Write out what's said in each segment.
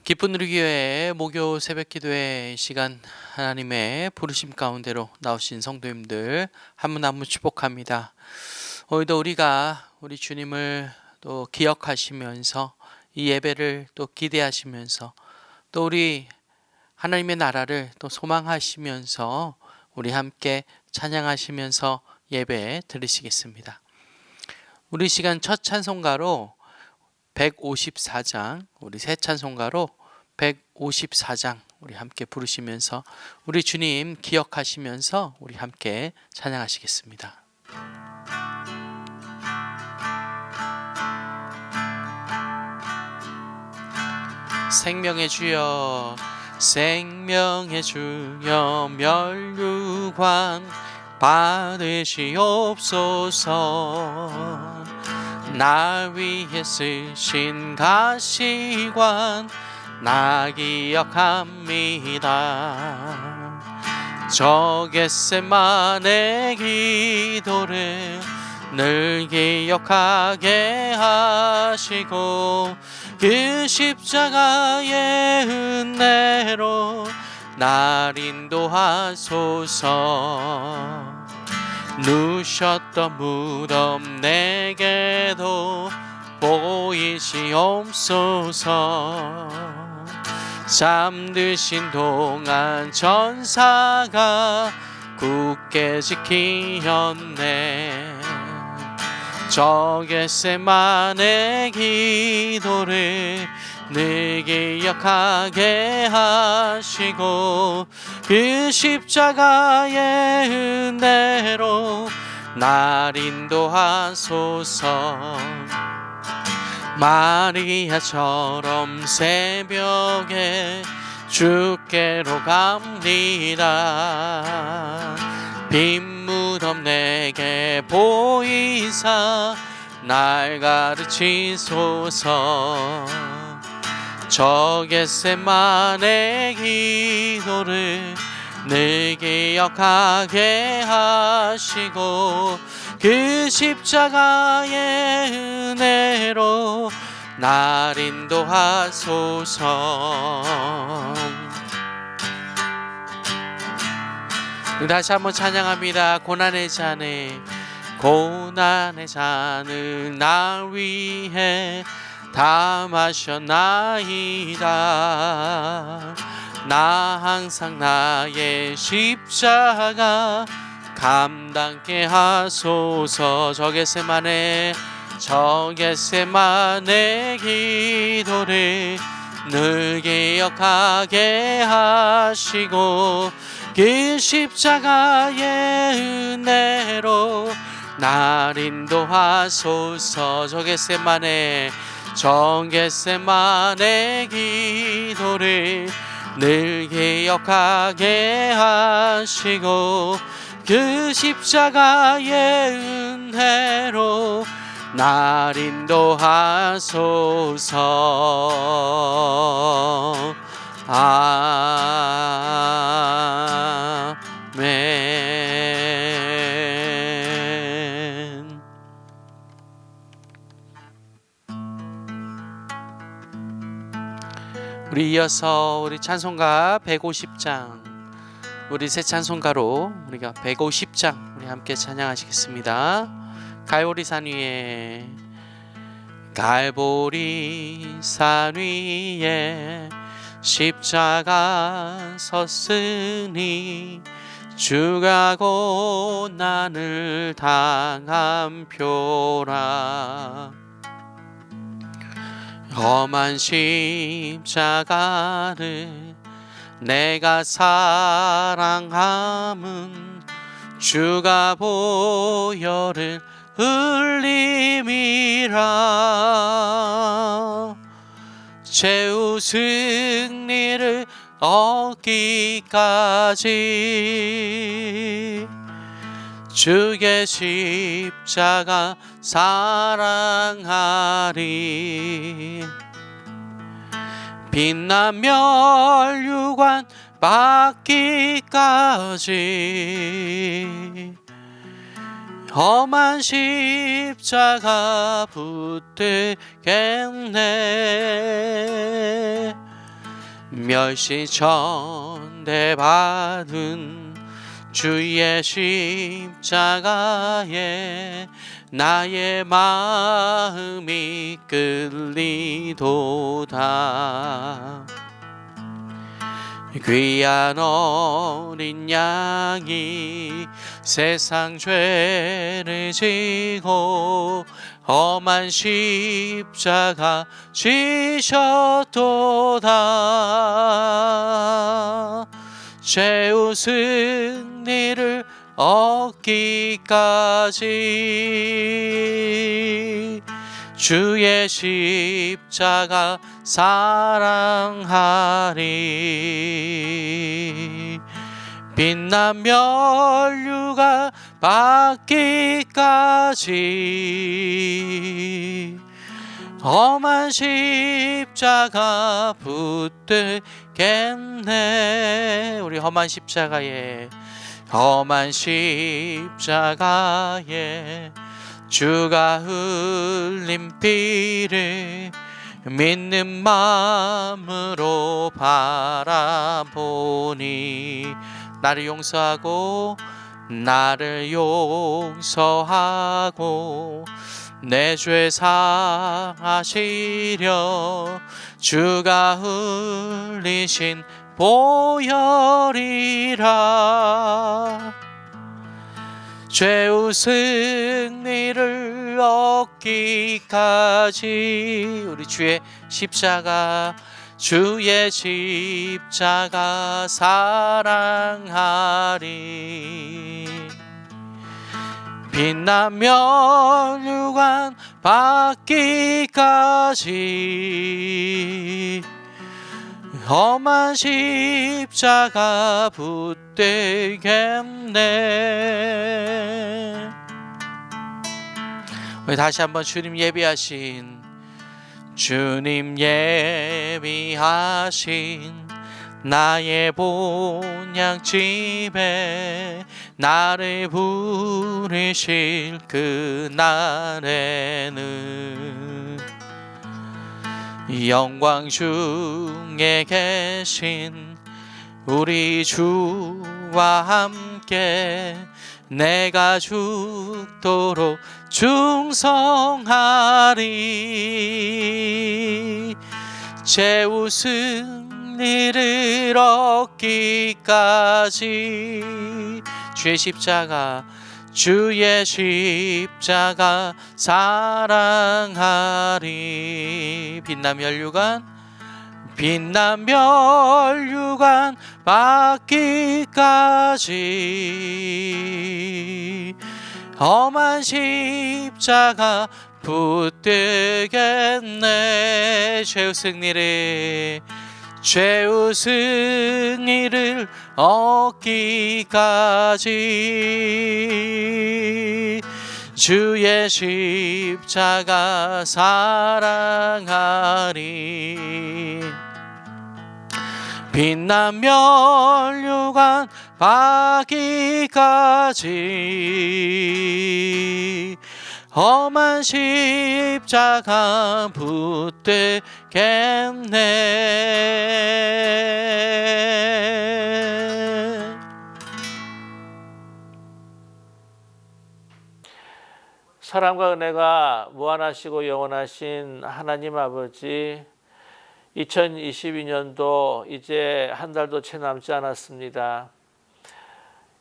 기쁜 우리교회 목요 새벽기도회 시간, 하나님의 부르심 가운데로 나오신 성도님들 한 분 한 분 축복합니다. 오늘도 우리가 우리 주님을 또 기억하시면서 이 예배를 또 기대하시면서 또 우리 하나님의 나라를 또 소망하시면서 우리 함께 찬양하시면서 예배 드리시겠습니다. 우리 시간 첫 찬송가로 154장, 우리 새 찬송가로 154장 우리 함께 부르시면서 우리 주님 기억하시면서 우리 함께 찬양하시겠습니다. 생명의 주여, 생명의 주여, 면류관 받으시옵소서. 나 위에 쓰신 가시관 나 기억합니다. 저 겟세마네 기도를 늘 기억하게 하시고 그 십자가의 은혜로 날 인도하소서. 누셨던 무덤 내게도 보이시옵소서. 잠드신 동안 전사가 굳게 지키었네. 저 겟세마네 기도를 늘 기억하게 하시고 그 십자가의 은혜로 날 인도하소서. 마리아처럼 새벽에 주께로 갑니다. 빈 무덤 내게 보이사 날 가르치소서. 저 겟세마네 기도를 늘 기억하게 하시고 그 십자가의 은혜로 날 인도하소서. 다시 한번 찬양합니다. 고난의 잔을 날 위해 다 마셨나이다. 나 항상 나의 십자가 감당케 하소서. 저 겟세마네 기도를 늘 기억하게 하시고 그 십자가의 은혜로 날 인도하소서. 저 겟세마네 기도를 늘 기억하게 하시고 그 십자가의 은혜로 날 인도하소서. 아멘. 우리 이어서 우리 찬송가 150장, 우리 새 찬송가로 우리가 150장 우리 함께 찬양하시겠습니다. 갈보리산 위에, 갈보리산 위에 십자가 섰으니 주가 고난을 당한 표라. 험한 십자가를 내가 사랑함은 주가 보혈을 흘림이라. 최후 승리를 얻기까지 주의 십자가 사랑하리. 빛난 면류관 받기까지 험한 십자가 붙들겠네. 멸시천대 받은 주의 십자가에 나의 마음이 끌리도다. 귀한 어린 양이 세상 죄를 지고 험한 십자가 지셨도다. 최후 승리를 얻기까지 주의 십자가 사랑하리. 빛난 면류가 받기까지 험한 십자가 붙들겠네. 우리 험한 십자가에 주가 흘린 피를 믿는 마음으로 바라보니 나를 용서하고 내 죄 사하시려 주가 흘리신 보혈이라. 최후 승리를 얻기까지 우리 주의 십자가 사랑하리. 빛난 면류관 받기까지 험한 십자가 붙들겠네. 우리 다시 한번 주님 예비하신 나의 본향집에 나를 부르실 그날에는 영광 중에 계신 우리 주와 함께 내가 죽도록 충성하리. 최후 승리를 얻기까지 주의 십자가 사랑하리. 빛난 면류관 받기까지 험한 십자가 붙들겠네. 최후 승리를 얻기까지 주의 십자가 사랑하리. 빛난 면류관 받기까지 험한 십자가 붙들겠네. 사랑과 은혜가 무한하시고 영원하신 하나님 아버지, 2022년도 이제 한 달도 채 남지 않았습니다.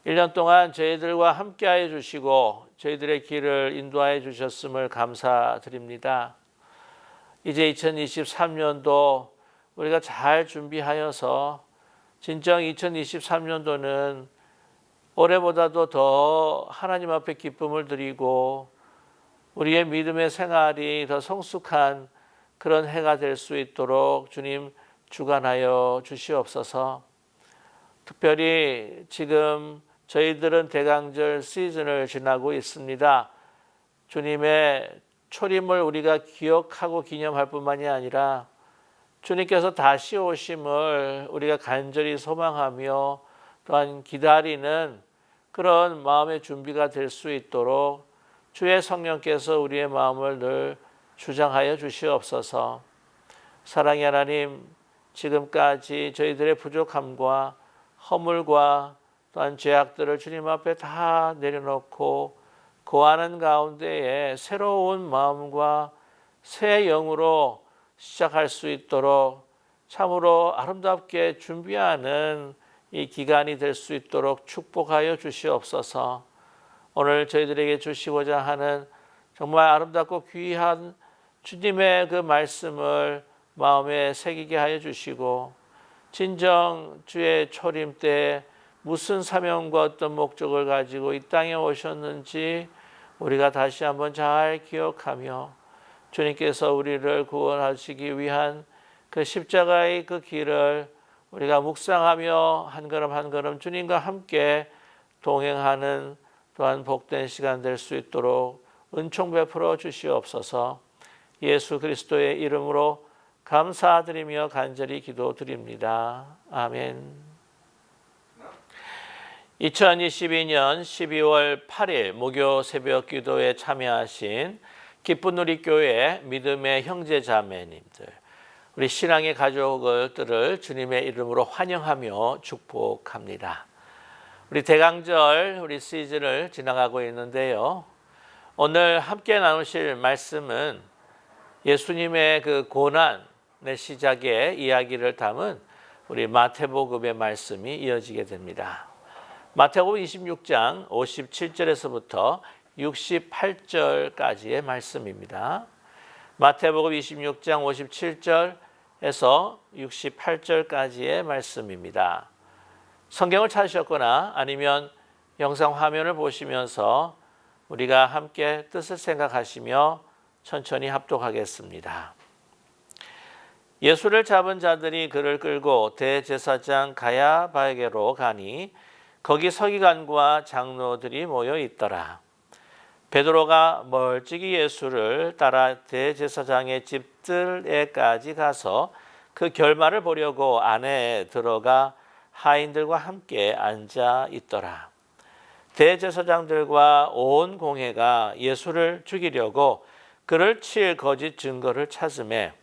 1년 동안 저희들과 함께하여 주시고 저희들의 길을 인도하여 주셨음을 감사드립니다. 이제 2023년도 우리가 잘 준비하여서 진정 2023년도는 올해보다도 더 하나님 앞에 기쁨을 드리고 우리의 믿음의 생활이 더 성숙한 그런 해가 될 수 있도록 주님 주관하여 주시옵소서. 특별히 지금 저희들은 대강절 시즌을 지나고 있습니다. 주님의 초림을 우리가 기억하고 기념할 뿐만이 아니라 주님께서 다시 오심을 우리가 간절히 소망하며 또한 기다리는 그런 마음의 준비가 될 수 있도록 주의 성령께서 우리의 마음을 늘 주장하여 주시옵소서. 사랑의 하나님, 지금까지 저희들의 부족함과 허물과 또한 죄악들을 주님 앞에 다 내려놓고 거하는 가운데에 새로운 마음과 새 영으로 시작할 수 있도록 참으로 아름답게 준비하는 이 기간이 될 수 있도록 축복하여 주시옵소서. 오늘 저희들에게 주시고자 하는 정말 아름답고 귀한 주님의 그 말씀을 마음에 새기게 하여 주시고, 진정 주의 초림 때 무슨 사명과 어떤 목적을 가지고 이 땅에 오셨는지 우리가 다시 한번 잘 기억하며, 주님께서 우리를 구원하시기 위한 그 십자가의 그 길을 우리가 묵상하며 한 걸음 한 걸음 주님과 함께 동행하는 또한 복된 시간 될 수 있도록 은총 베풀어 주시옵소서. 예수 그리스도의 이름으로 감사드리며 간절히 기도드립니다. 아멘. 2022년 12월 8일 목요 새벽 기도에 참여하신 기쁜 우리교회 믿음의 형제 자매님들, 우리 신앙의 가족들을 주님의 이름으로 환영하며 축복합니다. 우리 대강절 우리 시즌을 지나가고 있는데요. 오늘 함께 나누실 말씀은 예수님의 그 고난의 시작의 이야기를 담은 우리 마태복음의 말씀이 이어지게 됩니다. 마태복음 26장 57절에서부터 68절까지의 말씀입니다. 마태복음 26장 57절에서 68절까지의 말씀입니다. 성경을 찾으셨거나 아니면 영상 화면을 보시면서 우리가 함께 뜻을 생각하시며 천천히 합독하겠습니다. 예수를 잡은 자들이 그를 끌고 대제사장 가야바에게로 가니 거기 서기관과 장로들이 모여 있더라. 베드로가 멀찍이 예수를 따라 대제사장의 집들에까지 가서 그 결말을 보려고 안에 들어가 하인들과 함께 앉아 있더라. 대제사장들과 온 공회가 예수를 죽이려고 그를 칠 거짓 증거를 찾으매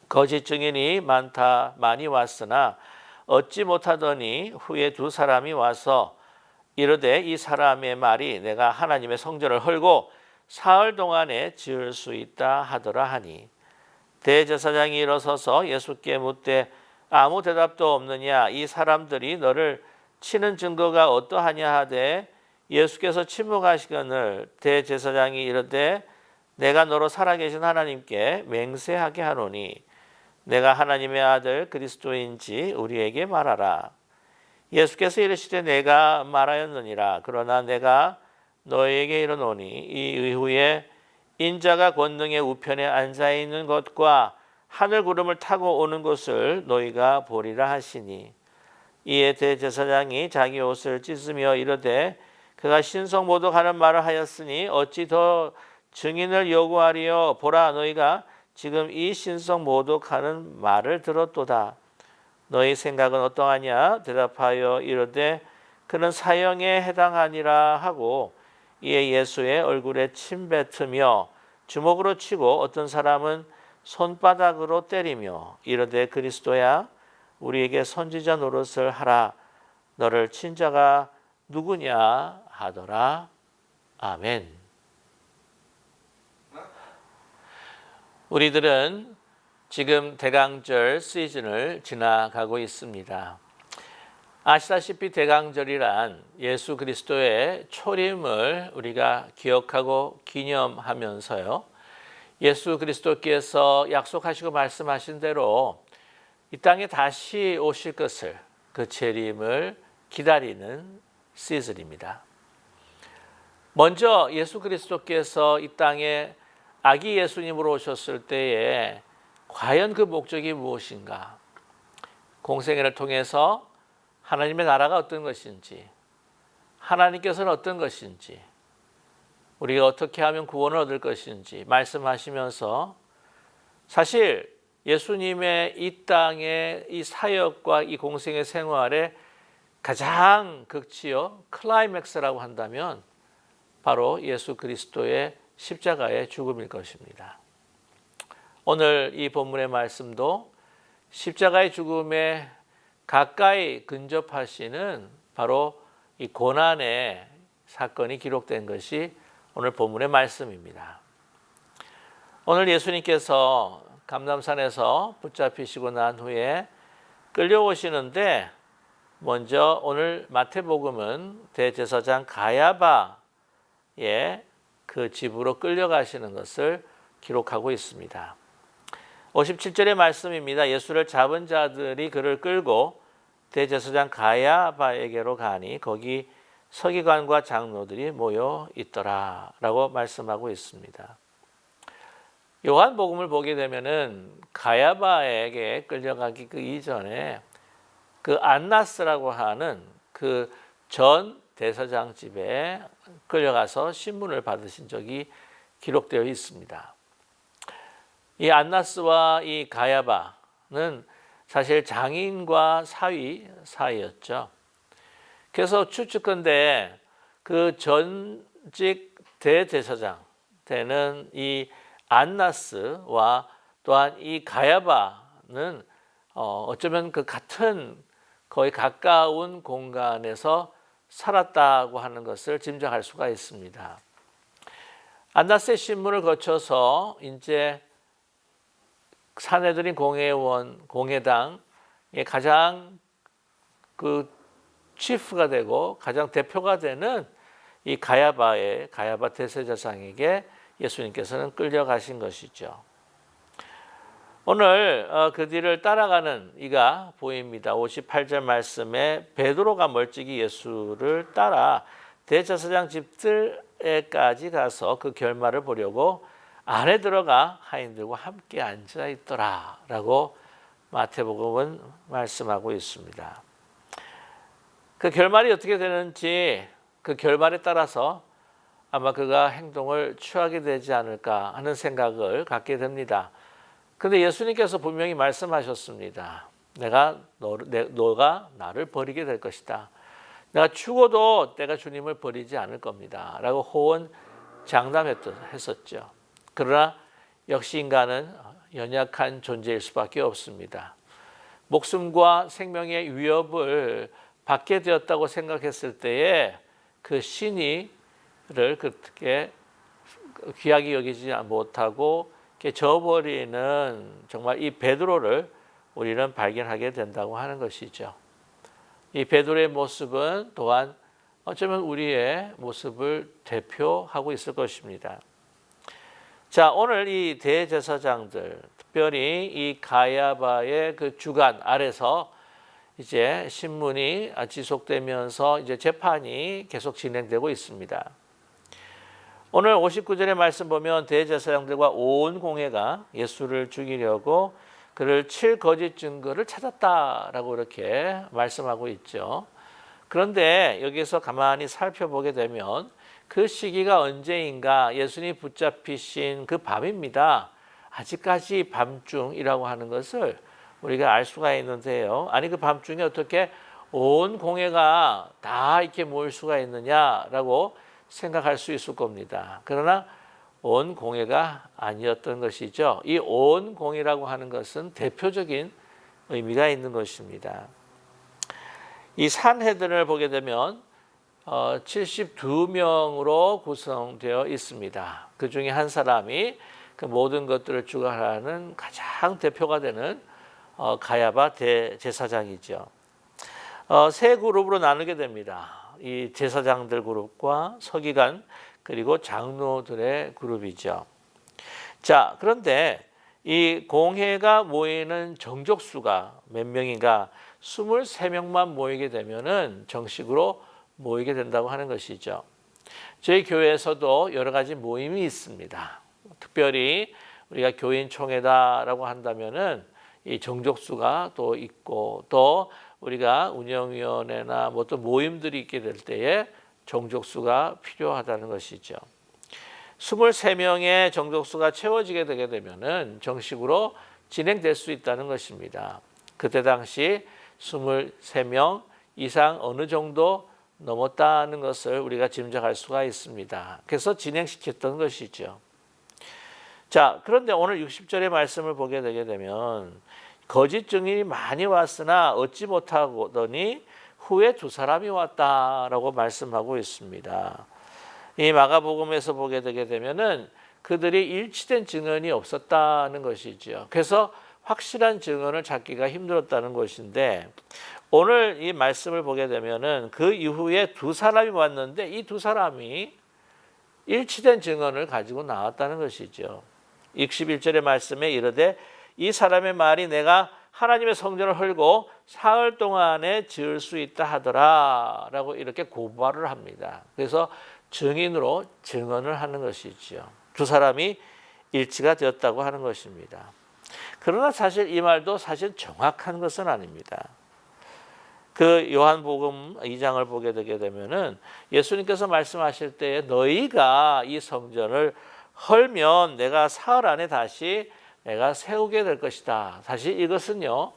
거짓 증인이 많이 왔으나 얻지 못하더니 후에 두 사람이 와서 이르되 이 사람의 말이 내가 하나님의 성전을 헐고 사흘 동안에 지을 수 있다 하더라 하니, 대제사장이 일어서서 예수께 묻되 아무 대답도 없느냐? 이 사람들이 너를 치는 증거가 어떠하냐 하되 예수께서 침묵하시거늘 대제사장이 이르되 내가 너로 살아계신 하나님께 맹세하게 하노니 내가 하나님의 아들 그리스도인지 우리에게 말하라. 예수께서 이르시되 내가 말하였느니라. 그러나 내가 너에게 이르노니 이 이후에 인자가 권능의 우편에 앉아있는 것과 하늘 구름을 타고 오는 것을 너희가 보리라 하시니, 이에 대제사장이 자기 옷을 찢으며 이르되 그가 신성모독하는 말을 하였으니 어찌 더 증인을 요구하리요? 보라, 너희가 지금 이 신성모독하는 말을 들었도다. 너희 생각은 어떠하냐? 대답하여 이르되 그는 사형에 해당하니라 하고, 이에 예수의 얼굴에 침 뱉으며 주먹으로 치고 어떤 사람은 손바닥으로 때리며 이르되 그리스도야 우리에게 선지자 노릇을 하라. 너를 친 자가 누구냐 하더라. 아멘. 우리들은 지금 대강절 시즌을 지나가고 있습니다. 아시다시피 대강절이란 예수 그리스도의 초림을 우리가 기억하고 기념하면서요, 예수 그리스도께서 약속하시고 말씀하신 대로 이 땅에 다시 오실 것을, 그 재림을 기다리는 시즌입니다. 먼저 예수 그리스도께서 이 땅에 아기 예수님으로 오셨을 때에 과연 그 목적이 무엇인가? 공생애를 통해서 하나님의 나라가 어떤 것인지, 하나님께서는 어떤 것인지, 우리가 어떻게 하면 구원을 얻을 것인지 말씀하시면서, 사실 예수님의 이 땅의 이 사역과 이 공생의 생활의 가장 극치요 클라이맥스라고 한다면 바로 예수 그리스도의 십자가의 죽음일 것입니다. 오늘 이 본문의 말씀도 십자가의 죽음에 가까이 근접하시는 바로 이 고난의 사건이 기록된 것이 오늘 본문의 말씀입니다. 오늘 예수님께서 감람산에서 붙잡히시고 난 후에 끌려오시는데 먼저 오늘 마태복음은 대제사장 가야바의 그 집으로 끌려가시는 것을 기록하고 있습니다. 57절의 말씀입니다. 예수를 잡은 자들이 그를 끌고 대제사장 가야바에게로 가니 거기 서기관과 장로들이 모여 있더라 라고 말씀하고 있습니다. 요한복음을 보게 되면은 가야바에게 끌려가기 그 이전에 그 안나스라고 하는 그 전 대사장 집에 끌려가서 신문을 받으신 적이 기록되어 있습니다. 이 안나스와 이 가야바는 사실 장인과 사위 사이였죠. 그래서 추측컨대 그 전직 대제사장 되는 이 안나스와 또한 이 가야바는 어쩌면 그 같은 거의 가까운 공간에서 살았다고 하는 것을 짐작할 수가 있습니다. 안나스의 신문을 거쳐서 이제 산헤드린 공회당의 가장 그 치프가 되고 가장 대표가 되는 이 가야바 대제사장에게 예수님께서는 끌려가신 것이죠. 오늘 그 뒤를 따라가는 이가 보입니다. 58절 말씀에 베드로가 멀찍이 예수를 따라 대제사장 집들에까지 가서 그 결말을 보려고 안에 들어가 하인들과 함께 앉아 있더라 라고 마태복음은 말씀하고 있습니다. 그 결말이 어떻게 되는지 그 결말에 따라서 아마 그가 행동을 취하게 되지 않을까 하는 생각을 갖게 됩니다. 그런데 예수님께서 분명히 말씀하셨습니다. 너가 나를 버리게 될 것이다. 내가 죽어도 내가 주님을 버리지 않을 겁니다. 라고 호언 장담했었죠. 그러나 역시 인간은 연약한 존재일 수밖에 없습니다. 목숨과 생명의 위협을 받게 되었다고 생각했을 때에 그 신의를 그렇게 귀하게 여기지 못하고 저버리는 정말 이 베드로를 우리는 발견하게 된다고 하는 것이죠. 이 베드로의 모습은 또한 어쩌면 우리의 모습을 대표하고 있을 것입니다. 자, 오늘 이 대제사장들, 특별히 이 가야바의 그 주관 아래서 이제 신문이 지속되면서 이제 재판이 계속 진행되고 있습니다. 오늘 59절의 말씀 보면 대제사장들과 온 공회가 예수를 죽이려고 그를 칠 거짓 증거를 찾았다라고 이렇게 말씀하고 있죠. 그런데 여기서 가만히 살펴보게 되면 그 시기가 언제인가 예수님이 붙잡히신 그 밤입니다. 아직까지 밤중이라고 하는 것을 우리가 알 수가 있는데요. 아니 그 밤중에 어떻게 온 공회가 다 이렇게 모일 수가 있느냐라고 생각할 수 있을 겁니다. 그러나 온 공회가 아니었던 것이죠. 이 온 공회라고 하는 것은 대표적인 의미가 있는 것입니다. 이 산헤드린을 보게 되면 72명으로 구성되어 있습니다. 그 중에 한 사람이 그 모든 것들을 주관하는 가장 대표가 되는 가야바 대제사장이죠. 세 그룹으로 나누게 됩니다. 이 제사장들 그룹과 서기관 그리고 장로들의 그룹이죠. 자, 그런데 이 공회가 모이는 정족수가 몇 명인가 23명만 모이게 되면은 정식으로 모이게 된다고 하는 것이죠. 저희 교회에서도 여러 가지 모임이 있습니다. 특별히 우리가 교인 총회다라고 한다면은 이 정족수가 또 있고 또 우리가 운영위원회나 뭐 또 모임들이 있게 될 때에 정족수가 필요하다는 것이죠. 23명의 정족수가 채워지게 되게 되면은 정식으로 진행될 수 있다는 것입니다. 그때 당시 23명 이상 어느 정도 넘었다는 것을 우리가 짐작할 수가 있습니다. 그래서 진행시켰던 것이죠. 자, 그런데 오늘 60절의 말씀을 보게 되게 되면 거짓 증인이 많이 왔으나 얻지 못하더니 후에 두 사람이 왔다라고 말씀하고 있습니다. 이 마가복음에서 보게 되게 되면은 그들이 일치된 증언이 없었다는 것이죠. 그래서 확실한 증언을 찾기가 힘들었다는 것인데, 오늘 이 말씀을 보게 되면은 그 이후에 두 사람이 왔는데 이 두 사람이 일치된 증언을 가지고 나왔다는 것이죠. 61절의 말씀에 이르되 이 사람의 말이 내가 하나님의 성전을 헐고 사흘 동안에 지을 수 있다 하더라 라고 이렇게 고발을 합니다. 그래서 증인으로 증언을 하는 것이죠. 두 사람이 일치가 되었다고 하는 것입니다. 그러나 사실 이 말도 사실 정확한 것은 아닙니다. 그 요한복음 2장을 보게 되게 되면은 예수님께서 말씀하실 때에 너희가 이 성전을 헐면 내가 사흘 안에 다시 내가 세우게 될 것이다. 사실 이것은요,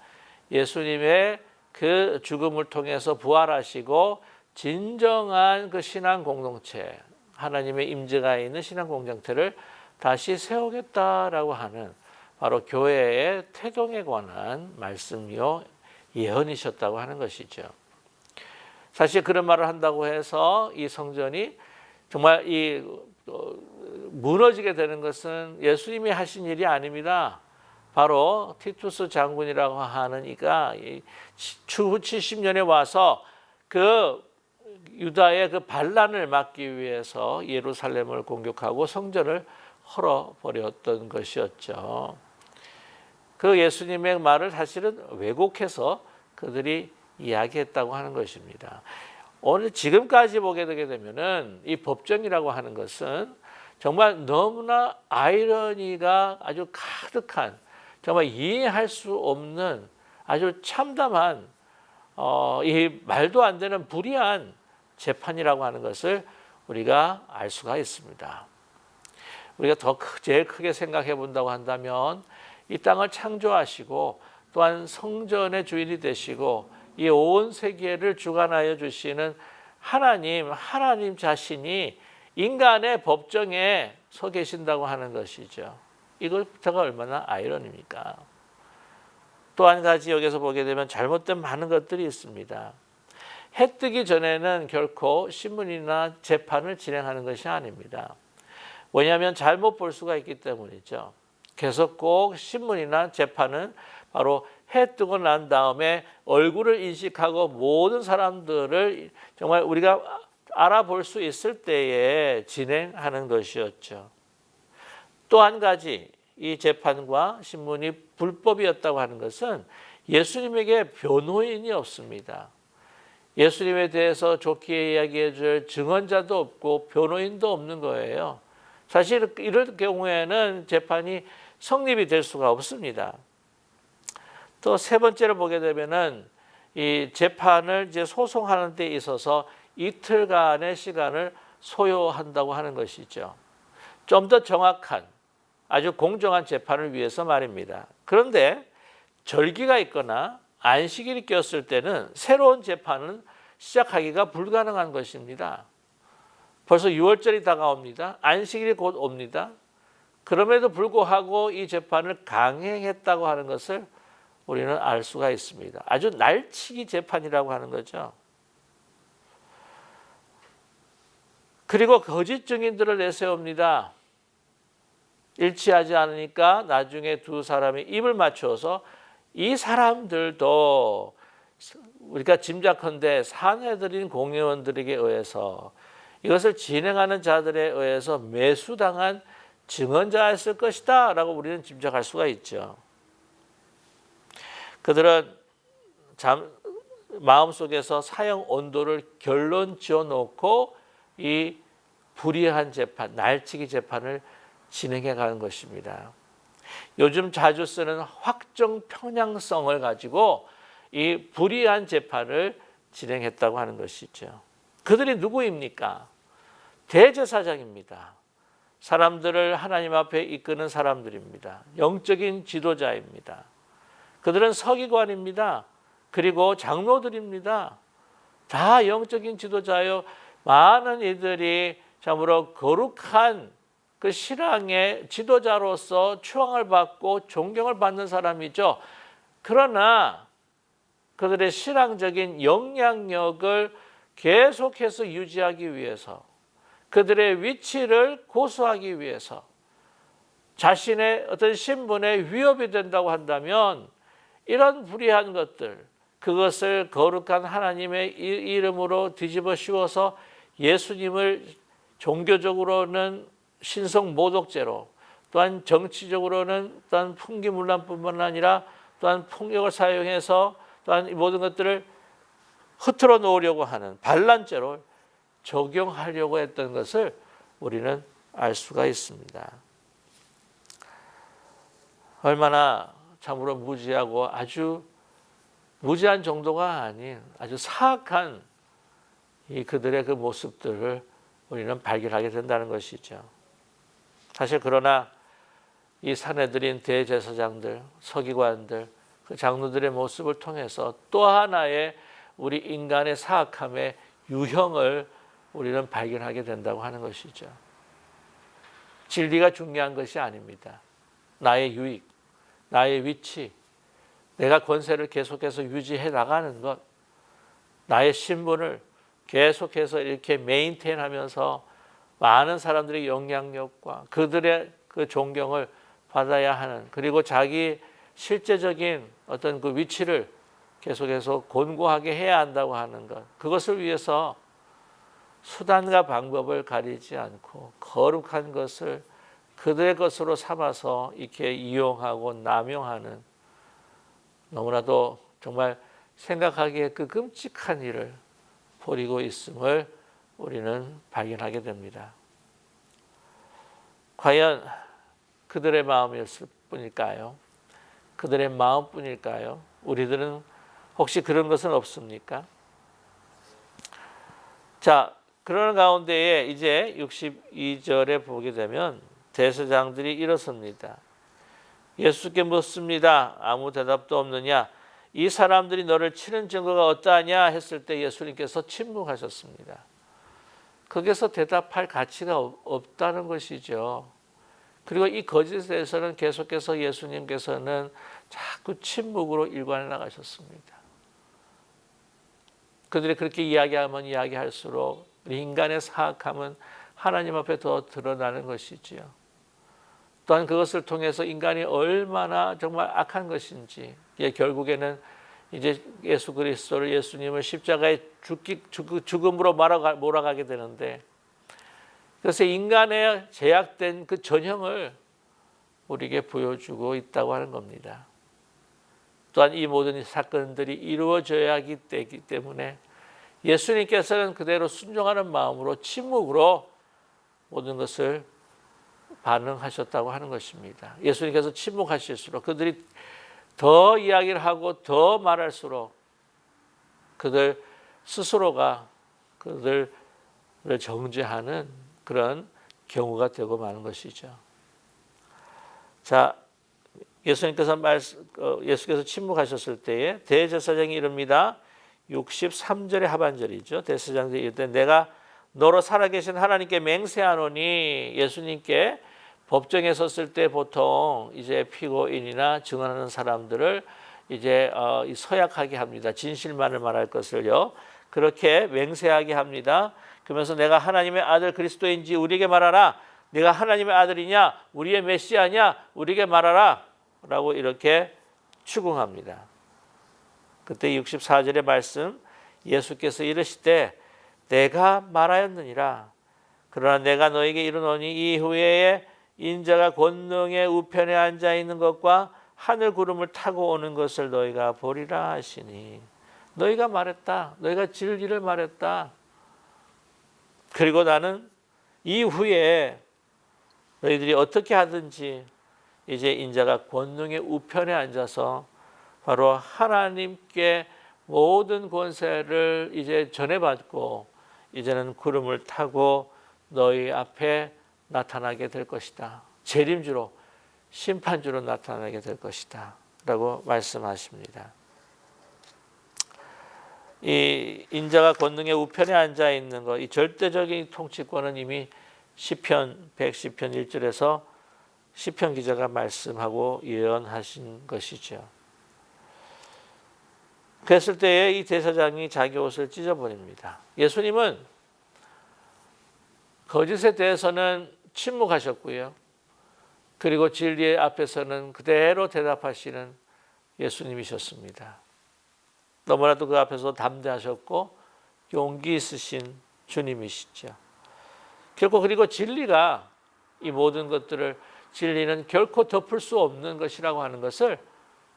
예수님의 그 죽음을 통해서 부활하시고 진정한 그 신앙 공동체, 하나님의 임재가 있는 신앙 공동체를 다시 세우겠다라고 하는 바로 교회의 태동에 관한 말씀이요, 예언이셨다고 하는 것이죠. 사실 그런 말을 한다고 해서 이 성전이 정말 무너지게 되는 것은 예수님이 하신 일이 아닙니다. 바로 티투스 장군이라고 하는 이가 추후 70년에 와서 그 유다의 그 반란을 막기 위해서 예루살렘을 공격하고 성전을 헐어버렸던 것이었죠. 그 예수님의 말을 사실은 왜곡해서 그들이 이야기했다고 하는 것입니다. 오늘 지금까지 보게 되게 되면은 이 법정이라고 하는 것은 정말 너무나 아이러니가 아주 가득한, 정말 이해할 수 없는 아주 참담한 이 말도 안 되는 불의한 재판이라고 하는 것을 우리가 알 수가 있습니다. 우리가 제일 크게 생각해 본다고 한다면 이 땅을 창조하시고 또한 성전의 주인이 되시고 이 온 세계를 주관하여 주시는 하나님 자신이 인간의 법정에 서 계신다고 하는 것이죠. 이것부터가 얼마나 아이러니입니까? 또 한 가지 여기서 보게 되면 잘못된 많은 것들이 있습니다. 해 뜨기 전에는 결코 신문이나 재판을 진행하는 것이 아닙니다. 왜냐하면 잘못 볼 수가 있기 때문이죠. 그래서 꼭 신문이나 재판은 바로 해 뜨고 난 다음에 얼굴을 인식하고 모든 사람들을 정말 우리가 알아볼 수 있을 때에 진행하는 것이었죠. 또 한 가지, 이 재판과 신문이 불법이었다고 하는 것은 예수님에게 변호인이 없습니다. 예수님에 대해서 좋게 이야기해 줄 증언자도 없고 변호인도 없는 거예요. 사실 이럴 경우에는 재판이 성립이 될 수가 없습니다. 또 세 번째로 보게 되면은 이 재판을 이제 소송하는 데 있어서 이틀간의 시간을 소요한다고 하는 것이죠. 좀 더 정확한 아주 공정한 재판을 위해서 말입니다. 그런데 절기가 있거나 안식일이 꼈을 때는 새로운 재판은 시작하기가 불가능한 것입니다. 벌써 6월절이 다가옵니다. 안식일이 곧 옵니다. 그럼에도 불구하고 이 재판을 강행했다고 하는 것을 우리는 알 수가 있습니다. 아주 날치기 재판이라고 하는 거죠. 그리고 거짓 증인들을 내세웁니다. 일치하지 않으니까 나중에 두 사람이 입을 맞춰서 이 사람들도 우리가 짐작컨대 산헤드린 공의원들에게 의해서 이것을 진행하는 자들에 의해서 매수당한 증언자였을 것이다 라고 우리는 짐작할 수가 있죠. 그들은 마음속에서 사형 온도를 결론 지어놓고 이 불의한 재판, 날치기 재판을 진행해 가는 것입니다. 요즘 자주 쓰는 확정 편향성을 가지고 이 불의한 재판을 진행했다고 하는 것이죠. 그들이 누구입니까? 대제사장입니다. 사람들을 하나님 앞에 이끄는 사람들입니다. 영적인 지도자입니다. 그들은 서기관입니다. 그리고 장로들입니다. 다 영적인 지도자요. 많은 이들이 참으로 거룩한 그 신앙의 지도자로서 추앙을 받고 존경을 받는 사람이죠. 그러나 그들의 신앙적인 영향력을 계속해서 유지하기 위해서, 그들의 위치를 고수하기 위해서, 자신의 어떤 신분에 위협이 된다고 한다면 이런 불의한 것들, 그것을 거룩한 하나님의 이름으로 뒤집어 씌워서 예수님을 종교적으로는 신성 모독죄로, 또한 정치적으로는 또한 풍기문란뿐만 아니라 또한 폭력을 사용해서 또한 이 모든 것들을 흐트러 놓으려고 하는 반란죄로 적용하려고 했던 것을 우리는 알 수가 있습니다. 얼마나 참으로 무지하고 아주 무지한 정도가 아닌 아주 사악한 이 그들의 그 모습들을 우리는 발견하게 된다는 것이죠. 사실 그러나 이 사내들인 대제사장들, 서기관들, 그 장로들의 모습을 통해서 또 하나의 우리 인간의 사악함의 유형을 우리는 발견하게 된다고 하는 것이죠. 진리가 중요한 것이 아닙니다. 나의 유익, 나의 위치, 내가 권세를 계속해서 유지해 나가는 것, 나의 신분을 계속해서 이렇게 메인테인하면서 많은 사람들의 영향력과 그들의 그 존경을 받아야 하는, 그리고 자기 실제적인 어떤 그 위치를 계속해서 곤고하게 해야 한다고 하는 것, 그것을 위해서 수단과 방법을 가리지 않고 거룩한 것을 그들의 것으로 삼아서 이렇게 이용하고 남용하는, 너무나도 정말 생각하기에 그 끔찍한 일을 벌이고 있음을 우리는 발견하게 됩니다. 과연 그들의 마음이었을 뿐일까요? 그들의 마음뿐일까요? 우리들은 혹시 그런 것은 없습니까? 자, 그런 가운데에 이제 62절에 보게 되면 대제사장들이 일어섭니다. 예수께 묻습니다. 아무 대답도 없느냐? 이 사람들이 너를 치는 증거가 어떠하냐 했을 때 예수님께서 침묵하셨습니다. 거기서 대답할 가치가 없다는 것이죠. 그리고 이 거짓에 대해서는 계속해서 예수님께서는 자꾸 침묵으로 일관해 나가셨습니다. 그들이 그렇게 이야기하면 이야기할수록 인간의 사악함은 하나님 앞에 더 드러나는 것이지요. 또한 그것을 통해서 인간이 얼마나 정말 악한 것인지, 결국에는 이제 예수 그리스도를, 예수님을 십자가에 죽음으로 몰아가게 되는데, 그래서 인간의 제약된 그 전형을 우리에게 보여주고 있다고 하는 겁니다. 또한 이 모든 사건들이 이루어져야 하기 때문에 예수님께서는 그대로 순종하는 마음으로 침묵으로 모든 것을 반응하셨다고 하는 것입니다. 예수님께서 침묵하실수록 그들이 더 이야기를 하고 더 말할수록 그들 스스로가 그들을 정죄하는 그런 경우가 되고 마는 것이죠. 자, 예수께서 침묵하셨을 때에 대제사장이 이릅니다. 63절의 하반절이죠. 대제사장들이 이럴 때 내가 너로 살아계신 하나님께 맹세하노니, 예수님께 법정에 섰을 때 보통 이제 피고인이나 증언하는 사람들을 이제 서약하게 합니다. 진실만을 말할 것을요. 그렇게 맹세하게 합니다. 그러면서 내가 하나님의 아들 그리스도인지 우리에게 말하라. 네가 하나님의 아들이냐, 우리의 메시아냐, 우리에게 말하라. 라고 이렇게 추궁합니다. 그때 64절의 말씀, 예수께서 이르시되 내가 말하였느니라. 그러나 내가 너에게 이르노니 이후에 인자가 권능의 우편에 앉아 있는 것과 하늘 구름을 타고 오는 것을 너희가 보리라 하시니. 너희가 말했다. 너희가 진리를 말했다. 그리고 나는 이후에 너희들이 어떻게 하든지 이제 인자가 권능의 우편에 앉아서 바로 하나님께 모든 권세를 이제 전해받고 이제는 구름을 타고 너희 앞에 나타나게 될 것이다. 재림주로, 심판주로 나타나게 될 것이다. 라고 말씀하십니다. 이 인자가 권능의 우편에 앉아 있는 것, 이 절대적인 통치권은 이미 시편 110편 1절에서 시편 기자가 말씀하고 예언하신 것이죠. 그랬을 때에 이 대제사장이 자기 옷을 찢어버립니다. 예수님은 거짓에 대해서는 침묵하셨고요. 그리고 진리의 앞에서는 그대로 대답하시는 예수님이셨습니다. 너무나도 그 앞에서 담대하셨고 용기 있으신 주님이시죠. 결코 그리고 진리가 이 모든 것들을 진리는 결코 덮을 수 없는 것이라고 하는 것을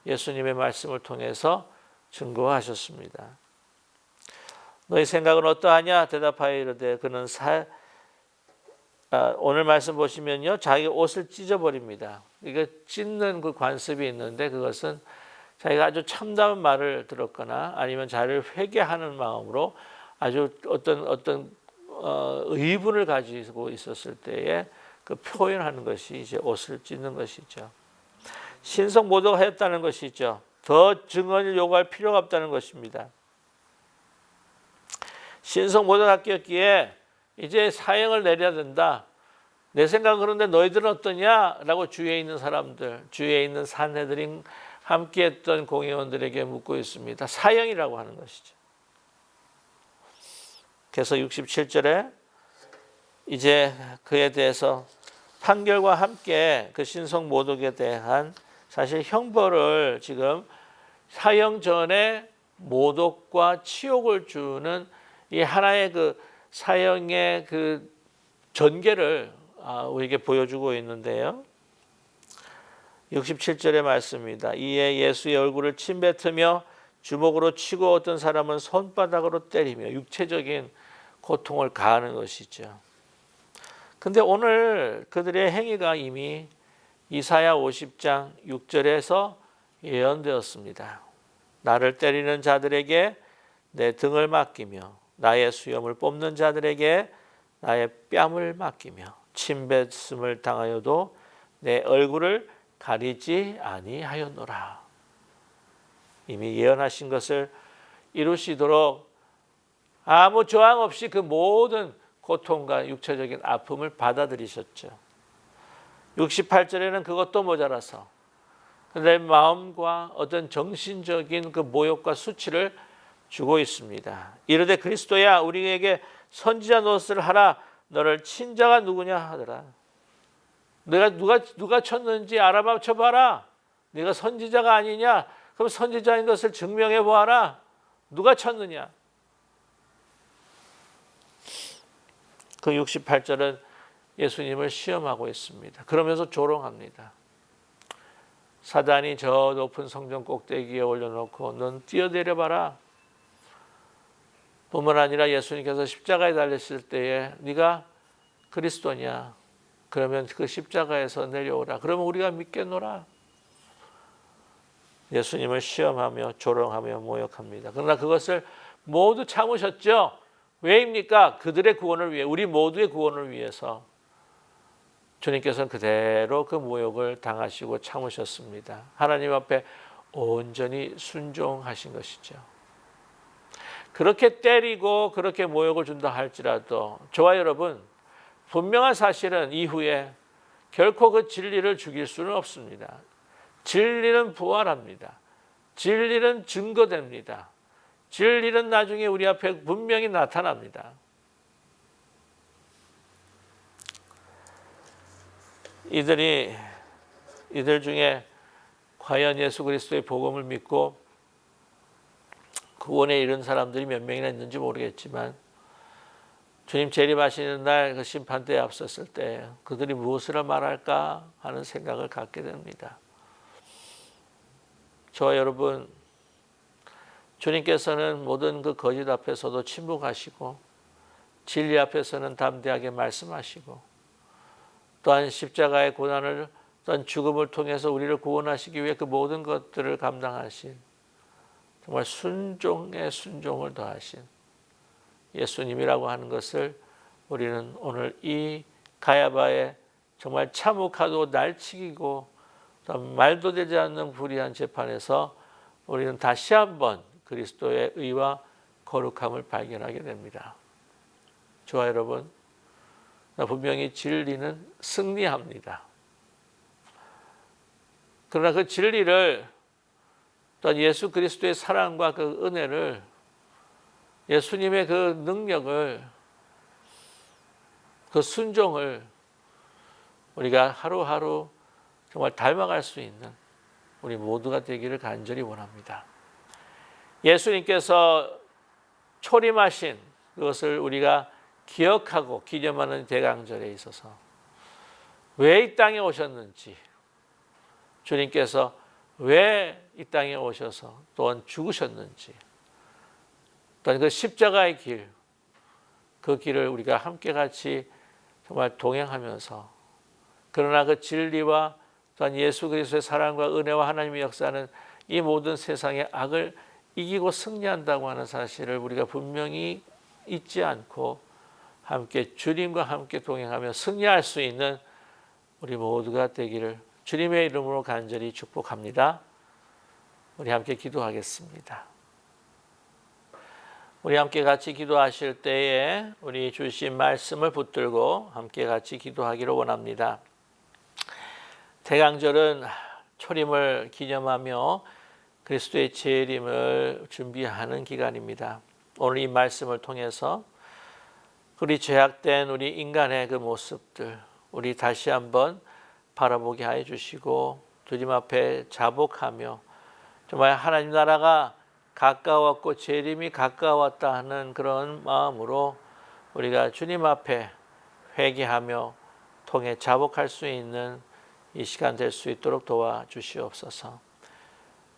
예수님의 말씀을 통해서 증거하셨습니다. 너희 생각은 어떠하냐? 대답하여 이르되 그는 오늘 말씀 보시면요, 자기 옷을 찢어버립니다. 이게 찢는 그 관습이 있는데 그것은 자기가 아주 참다운 말을 들었거나 아니면 자기를 회개하는 마음으로 아주 어떤 의분을 가지고 있었을 때에 그 표현하는 것이 이제 옷을 찢는 것이죠. 신성모독하였다는 것이죠. 더 증언을 요구할 필요가 없다는 것입니다. 신성모독했기에 이제 사형을 내려야 된다. 내 생각은 그런데 너희들은 어떠냐? 라고 주위에 있는 사람들, 주위에 있는 산헤드린 함께했던 공회원들에게 묻고 있습니다. 사형이라고 하는 것이죠. 그래서 67절에 이제 그에 대해서 판결과 함께 그 신성모독에 대한 사실 형벌을 지금 사형 전에 모독과 치욕을 주는 이 하나의 그 사형의 그 전개를 우리에게 보여주고 있는데요. 67절의 말씀입니다. 이에 예수의 얼굴을 침뱉으며 주먹으로 치고 어떤 사람은 손바닥으로 때리며 육체적인 고통을 가하는 것이죠. 근데 오늘 그들의 행위가 이미 이사야 50장 6절에서 예언되었습니다. 나를 때리는 자들에게 내 등을 맡기며 나의 수염을 뽑는 자들에게 나의 뺨을 맡기며 침뱉음을 당하여도 내 얼굴을 가리지 아니하였노라. 이미 예언하신 것을 이루시도록 아무 조항 없이 그 모든 고통과 육체적인 아픔을 받아들이셨죠. 68절에는 그것도 모자라서 내 마음과 어떤 정신적인 그 모욕과 수치를 주고 있습니다. 이르되 그리스도야 우리에게 선지자 노릇을 하라. 너를 친 자가 누구냐 하더라. 내가 누가 쳤는지 알아맞혀 봐라. 네가 선지자가 아니냐? 그럼 선지자인 것을 증명해 보아라. 누가 쳤느냐? 그 68절은 예수님을 시험하고 있습니다. 그러면서 조롱합니다. 사단이 저 높은 성전 꼭대기에 올려놓고 넌 뛰어내려봐라. 뿐만 아니라 예수님께서 십자가에 달렸을 때에 네가 그리스도냐? 그러면 그 십자가에서 내려오라. 그러면 우리가 믿겠노라. 예수님을 시험하며 조롱하며 모욕합니다. 그러나 그것을 모두 참으셨죠. 왜입니까? 그들의 구원을 위해, 우리 모두의 구원을 위해서 주님께서는 그대로 그 모욕을 당하시고 참으셨습니다. 하나님 앞에 온전히 순종하신 것이죠. 그렇게 때리고 그렇게 모욕을 준다 할지라도 저와 여러분 분명한 사실은 이후에 결코 그 진리를 죽일 수는 없습니다. 진리는 부활합니다. 진리는 증거됩니다. 진리는 나중에 우리 앞에 분명히 나타납니다. 이들 중에 과연 예수 그리스도의 복음을 믿고 구원에 이른 사람들이 몇 명이나 있는지 모르겠지만 주님 재림하시는 날 그 심판대에 앞섰을 때 그들이 무엇을 말할까 하는 생각을 갖게 됩니다. 저와 여러분, 주님께서는 모든 그 거짓 앞에서도 침묵하시고 진리 앞에서는 담대하게 말씀하시고 또한 십자가의 고난을 또한 죽음을 통해서 우리를 구원하시기 위해 그 모든 것들을 감당하신 정말 순종에 순종을 더하신 예수님이라고 하는 것을 우리는 오늘 이 가야바의 정말 참혹하고 날치기고 말도 되지 않는 불의한 재판에서 우리는 다시 한번 그리스도의 의와 거룩함을 발견하게 됩니다. 저와 여러분, 분명히 진리는 승리합니다. 그러나 그 진리를 또한 예수 그리스도의 사랑과 그 은혜를, 예수님의 그 능력을, 그 순종을 우리가 하루하루 정말 닮아갈 수 있는 우리 모두가 되기를 간절히 원합니다. 예수님께서 초림하신 그것을 우리가 기억하고 기념하는 대강절에 있어서 왜 이 땅에 오셨는지, 주님께서 왜 이 땅에 오셔서 또한 죽으셨는지, 또한 그 십자가의 길, 그 길을 우리가 함께 같이 정말 동행하면서, 그러나 그 진리와 또한 예수 그리스도의 사랑과 은혜와 하나님의 역사는 이 모든 세상의 악을 이기고 승리한다고 하는 사실을 우리가 분명히 잊지 않고 함께 주님과 함께 동행하며 승리할 수 있는 우리 모두가 되기를 주님의 이름으로 간절히 축복합니다. 우리 함께 기도하겠습니다. 우리 함께 같이 기도하실 때에 우리 주신 말씀을 붙들고 함께 같이 기도하기를 원합니다. 대강절은 초림을 기념하며 그리스도의 재림을 준비하는 기간입니다. 오늘 이 말씀을 통해서 우리 죄악된 우리 인간의 그 모습들 우리 다시 한번 바라보게 하여 주시고, 주님 앞에 자복하며 정말 하나님 나라가 가까웠고 재림이 가까웠다 하는 그런 마음으로 우리가 주님 앞에 회개하며 통해 자복할 수 있는 이 시간 될 수 있도록 도와주시옵소서.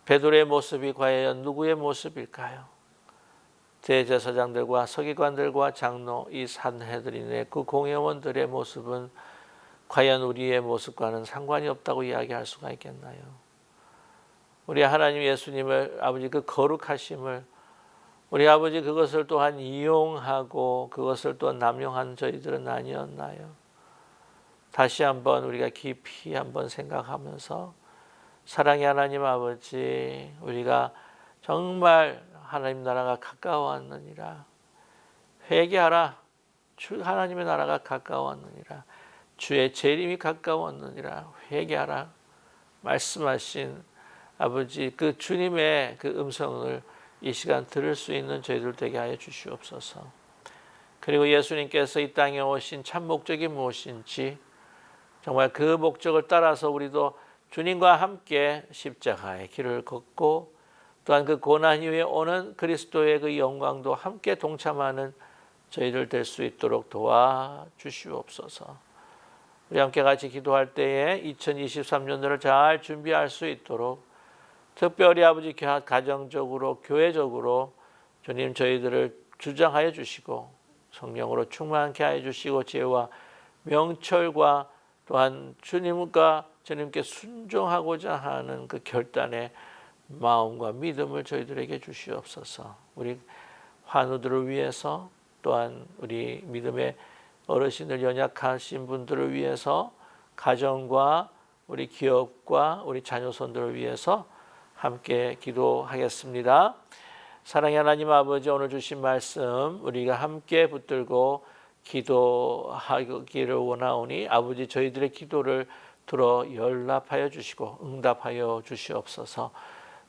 베드로의 모습이 과연 누구의 모습일까요? 대제사장들과 서기관들과 장로, 이 산헤드린의 그 공회원들의 모습은 과연 우리의 모습과는 상관이 없다고 이야기할 수가 있겠나요? 우리 하나님 예수님을, 아버지 그 거룩하심을, 우리 아버지 그것을 또한 이용하고 그것을 또한 남용한 저희들은 아니었나요? 다시 한번 우리가 깊이 한번 생각하면서, 사랑의 하나님 아버지, 우리가 정말 하나님 나라가 가까웠느니라. 회개하라. 주 하나님의 나라가 가까웠느니라. 주의 재림이 가까웠느니라. 회개하라. 말씀하신 아버지 그 주님의 그 음성을 이 시간 들을 수 있는 저희들 되게 하여 주시옵소서. 그리고 예수님께서 이 땅에 오신 참 목적이 무엇인지 정말 그 목적을 따라서 우리도 주님과 함께 십자가의 길을 걷고, 또한 그 고난 이후에 오는 그리스도의 그 영광도 함께 동참하는 저희들 될 수 있도록 도와주시옵소서. 우리 함께 같이 기도할 때에 2023년도를 잘 준비할 수 있도록, 특별히 아버지 가정적으로 교회적으로 주님 저희들을 주장하여 주시고 성령으로 충만케 하여 주시고, 지혜와 명철과 또한 주님과 주님께 순종하고자 하는 그 결단의 마음과 믿음을 저희들에게 주시옵소서. 우리 환우들을 위해서, 또한 우리 믿음의 어르신들, 연약하신 분들을 위해서, 가정과 우리 기업과 우리 자녀손들을 위해서 함께 기도하겠습니다. 사랑의 하나님 아버지, 오늘 주신 말씀 우리가 함께 붙들고 기도하기를 원하오니 아버지 저희들의 기도를 들어 연락하여 주시고 응답하여 주시옵소서.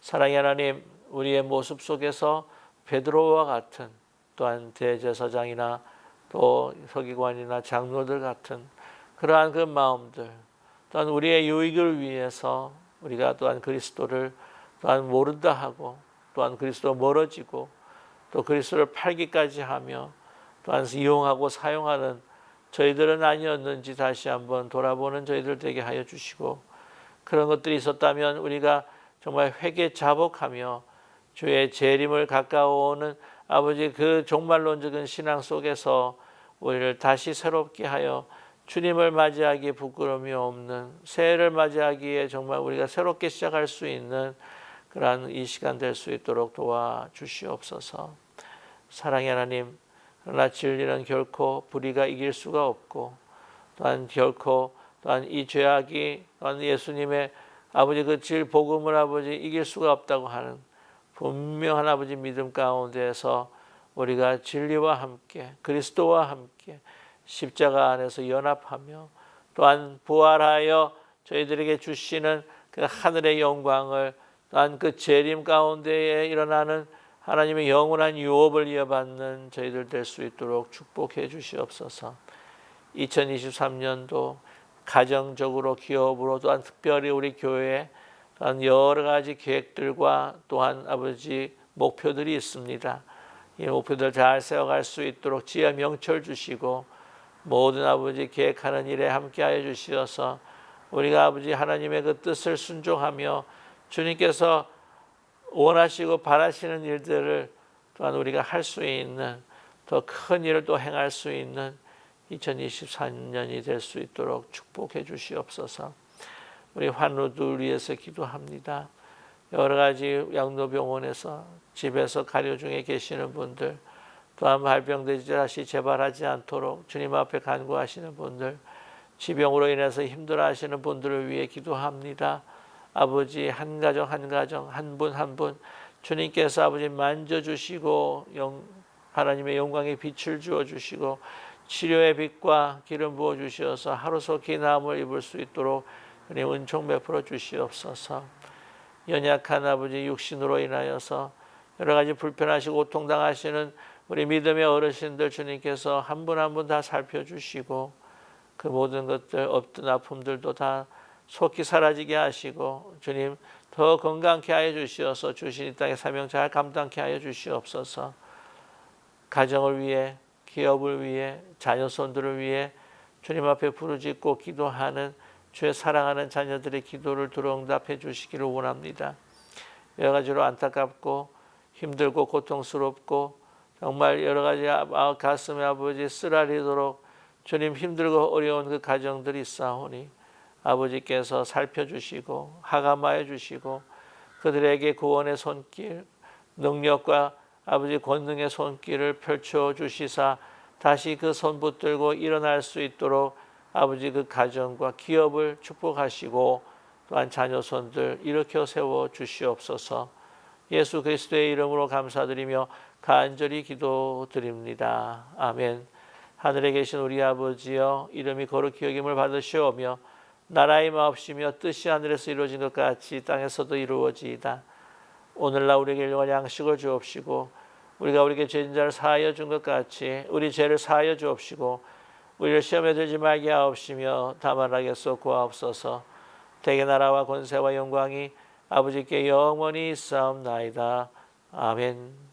사랑의 하나님, 우리의 모습 속에서 베드로와 같은, 또한 대제사장이나 또 서기관이나 장로들 같은 그러한 그 마음들, 또한 우리의 유익을 위해서 우리가 또한 그리스도를 또한 모른다 하고, 또한 그리스도 멀어지고, 또 그리스도를 팔기까지 하며 또한 이용하고 사용하는 저희들은 아니었는지 다시 한번 돌아보는 저희들 되게 하여 주시고, 그런 것들이 있었다면 우리가 정말 회개 자복하며 주의 재림을 가까워오는 아버지 그 종말론적인 신앙 속에서 우리를 다시 새롭게 하여 주님을 맞이하기에 부끄러움이 없는 새해를 맞이하기에 정말 우리가 새롭게 시작할 수 있는 그러한 이 시간 될 수 있도록 도와주시옵소서. 사랑의 하나님, 그러나 진리는 결코 불의가 이길 수가 없고, 또한 결코 또한 이 죄악이 또한 예수님의 아버지 그 질 복음을 아버지 이길 수가 없다고 하는 분명한 아버지 믿음 가운데에서 우리가 진리와 함께 그리스도와 함께 십자가 안에서 연합하며, 또한 부활하여 저희들에게 주시는 그 하늘의 영광을 또한 그 재림 가운데에 일어나는 하나님의 영원한 유업을 이어받는 저희들 될 수 있도록 축복해 주시옵소서. 2023년도 가정적으로 기업으로 또한 특별히 우리 교회에 또한 여러 가지 계획들과 또한 아버지 목표들이 있습니다. 이 목표들 잘 세워갈 수 있도록 지혜 명철 주시고 모든 아버지 계획하는 일에 함께하여 주시어서 우리가 아버지 하나님의 그 뜻을 순종하며 주님께서 원하시고 바라시는 일들을 또한 우리가 할 수 있는 더 큰 일을 또 행할 수 있는 2024년이 될 수 있도록 축복해 주시옵소서. 우리 환우들 위해서 기도합니다. 여러 가지 양로병원에서 집에서 가려 중에 계시는 분들, 또한 발병되지 다시 재발하지 않도록 주님 앞에 간구하시는 분들, 지병으로 인해서 힘들어하시는 분들을 위해 기도합니다. 아버지 한 가정 한 가정 한 분 한 분 주님께서 아버지 만져주시고 하나님의 영광의 빛을 주어주시고 치료의 빛과 기름 부어주시어서 하루속히 나음을 입을 수 있도록 주님 은총 베풀어 주시옵소서. 연약한 아버지 육신으로 인하여서 여러 가지 불편하시고 고통당하시는 우리 믿음의 어르신들 주님께서 한 분 한 분 다 살펴주시고 그 모든 것들 없던 아픔들도 다 속히 사라지게 하시고 주님 더 건강케 하여 주시어서 주신 이 땅의 사명 잘 감당케 하여 주시옵소서. 가정을 위해 기업을 위해 자녀손들을 위해 주님 앞에 부르짖고 기도하는 주의 사랑하는 자녀들의 기도를 들어응답해 주시기를 원합니다. 여러 가지로 안타깝고 힘들고 고통스럽고 정말 여러 가지 가슴에 아버지 쓰라리도록 주님 힘들고 어려운 그 가정들이 있사오니 아버지께서 살펴주시고 하감하여 주시고 그들에게 구원의 손길 능력과 아버지 권능의 손길을 펼쳐 주시사 다시 그 손 붙들고 일어날 수 있도록 아버지 그 가정과 기업을 축복하시고 또한 자녀손들 일으켜 세워 주시옵소서. 예수 그리스도의 이름으로 감사드리며 간절히 기도드립니다. 아멘. 하늘에 계신 우리 아버지여 이름이 거룩히 여김을 받으시오며 나라의 마옵시며 뜻이 하늘에서 이루어진 것 같이 땅에서도 이루어지이다. 오늘날 우리에게 일용할 양식을 주옵시고 우리가 우리에게 죄진 자를 사하여 준 것 같이 우리 죄를 사하여 주옵시고 우리를 시험에 들지 말게 하옵시며 다만 악에서 구하옵소서. 대개 나라와 권세와 영광이 아버지께 영원히 있사옵나이다. 아멘.